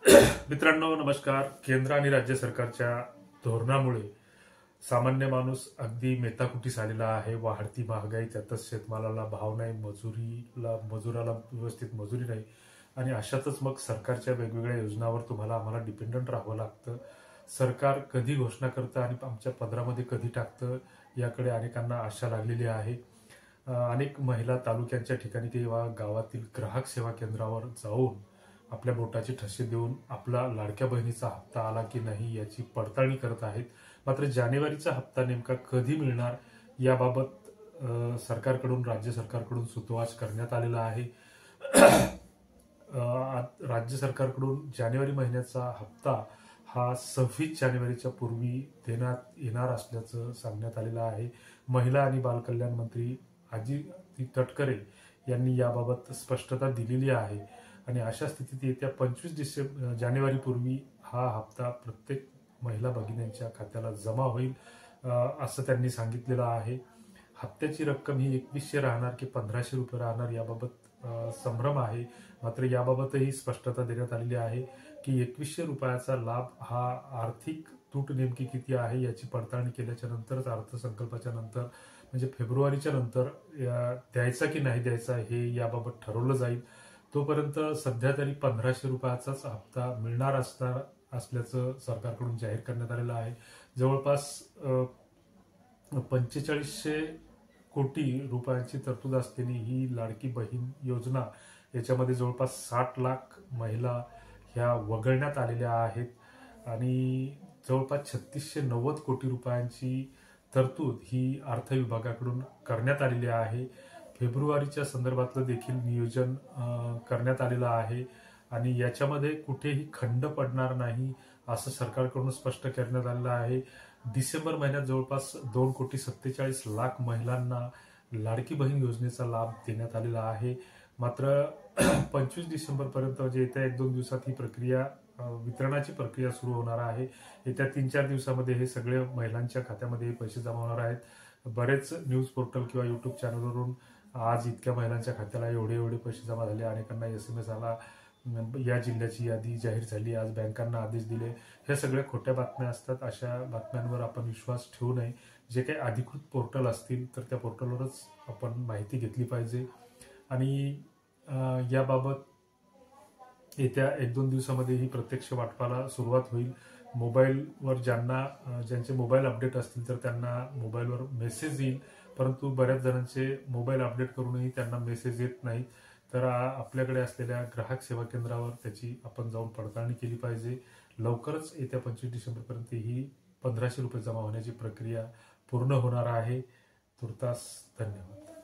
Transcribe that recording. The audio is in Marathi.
मित्रांनो नमस्कार। केंद्र आणि राज्य सरकारच्या धोरणामुळे सामान्य माणूस अगदी मेटाकुटीस आलेला आहे। वाढती महागाई, त्यातच शेतमालाला भाव नाही, मजुराला व्यवस्थित मजुरी नाही आणि अशातच मग सरकारच्या वेगवेगळ्या योजनांवर आम्हाला डिपेंडंट राहावं लागतं। सरकार कधी घोषणा करतं आणि आमच्या पदरामध्ये कधी टाकतं याकडे अनेकांना आशा लागलेली आहे। अनेक महिला तालुक्यांच्या ठिकाणी किंवा गावातील ग्राहक सेवा केंद्रावर जाऊन आपल्या बोटाचे ठसे देऊन आपला लाडक्या बहिणीचा हप्ता आला की नाही याची पडताळणी करत आहेत। मात्र जानेवारीचा हप्ता नेमका कधी मिळणार याबाबत सरकारकडून, राज्य सरकारकडून सुतोवाच करण्यात आलेला आहे। राज्य सरकारकडून जानेवारी महिन्याचा हप्ता हा 26 जानेवारीच्या पूर्वी देण्यात येणार असल्याचं सांगण्यात आलेलं आहे। महिला आणि बालकल्याण मंत्री अदिती तटकरे यांनी याबाबत स्पष्टता दिलेली आहे आणि अशा स्थितीत येत्या 25 जानेवारी पूर्वी हा हप्ता प्रत्येक महिला भगिनींच्या खात्याला जमा होईल असं त्यांनी सांगितलेलं आहे। हप्त्याची रक्कम ही 2100 राहणार की 1500 रुपये राहणार याबाबत संभ्रम आहे। मात्र याबाबतही स्पष्टता देण्यात आलेली आहे की 2100 रुपयाचा लाभ हा आर्थिक तूट नेमकी किती आहे याची पडताळणी केल्याच्या नंतरच अर्थसंकल्पाच्या नंतर म्हणजे फेब्रुवारीच्या नंतर द्यायचा की नाही द्यायचा हे याबाबत ठरवलं जाईल। तोपर्यंत सध्या तरी 1500 रुपयाचाच हप्ता मिळणार असल्याचं सरकारकडून जाहीर करण्यात आलेलं आहे। जवळपास 4500 कोटी रुपयांची तरतूद असलेली ही लाडकी बहीण योजना याच्यामध्ये जवळपास 60 लाख महिला ह्या वगळण्यात आलेल्या आहेत आणि जवळपास 3690 कोटी रुपयांची तरतूद ही अर्थ विभागाकडून करण्यात आलेली आहे। फेब्रुवारीच्या संदर्भातलं देखील नियोजन करण्यात आलेलं आहे आणि याच्यामध्ये कुठेही खंड पडणार नाही असं सरकारकडून स्पष्ट करण्यात आलेलं आहे। डिसेंबर महिन्यात जवळपास 2,47,00,000 महिलांना लाडकी बहीण योजनेचा लाभ देण्यात आलेला आहे। मात्र 25 डिसेंबर पर्यंत म्हणजे येत्या 1-2 दिवसात ही प्रक्रिया वितरणाची प्रक्रिया सुरू होणार आहे। येत्या 3-4 दिवसामध्ये हे सगळे महिलांच्या खात्यामध्ये पैसे जमा होणार आहेत। बरेच न्यूज पोर्टल किंवा युट्यूब चॅनलवरून आज इतक्या महिलांच्या खात्याला एवढे पैसे जमा झाले, अनेकांना SMS आला, या जिल्ह्याची यादी जाहीर झाली, आज बँकांना आदेश दिले, हे सगळ्या खोट्या बातम्या असतात। अशा बातम्यांवर आपण विश्वास ठेवू नये। जे काही अधिकृत पोर्टल असतील तर त्या पोर्टलवरच आपण माहिती घेतली पाहिजे आणि याबाबत येत्या 1-2 दिवसामध्ये ही प्रत्यक्ष वाटपाला सुरुवात होईल। मोबाईलवर ज्यांचे मोबाईल अपडेट असतील तर त्यांना मोबाईलवर मेसेज येईल, परंतु बऱ्याच जणांचे मोबाईल अपडेट करूनही त्यांना मेसेज येत नाहीत। तर आपल्याकडे असलेल्या ग्राहक सेवा केंद्रावर त्याची आपण जाऊन पडताळणी केली पाहिजे। लवकरच येत्या 25 डिसेंबरपर्यंत ही 1500 रुपये जमा होण्याची प्रक्रिया पूर्ण होणार आहे। तुर्तास धन्यवाद।